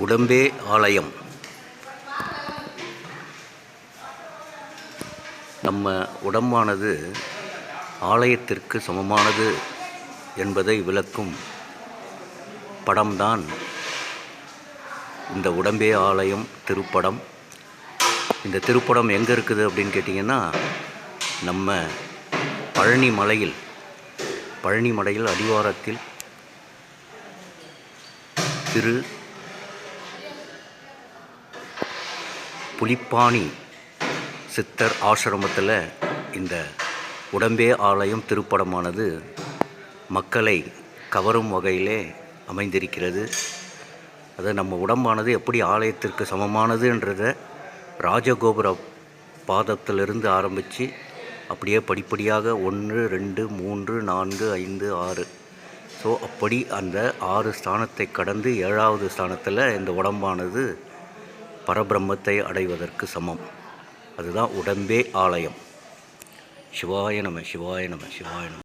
உடம்பே ஆலயம். நம்ம உடம்பானது ஆலயத்திற்கு சமமானது என்பதை விளக்கும் படம்தான் இந்த உடம்பே ஆலயம் திருப்படம். இந்த திருப்படம் எங்கே இருக்குது அப்படின்னு கேட்டிங்கன்னா, நம்ம பழனி மலையில் அடிவாரத்தில் திரு புலிப்பாணி சித்தர் ஆசிரமத்தில் இந்த உடம்பே ஆலயம் திருப்படமானது மக்களை கவரும் வகையிலே அமைந்திருக்கிறது. அது நம்ம உடம்பானது எப்படி ஆலயத்திற்கு சமமானதுன்றதை ராஜகோபுர பாதத்திலிருந்து ஆரம்பித்து அப்படியே படிப்படியாக 1, 2, 3, 4, 5, 6 ஸோ அப்படி அந்த 6 ஸ்தானத்தை கடந்து 7வது ஸ்தானத்தில் இந்த உடம்பானது பரபிரம்மத்தை அடைவதற்கு சமம். அதுதான் உடம்பே ஆலயம். சிவாய நம, சிவாய நம, சிவாய நம.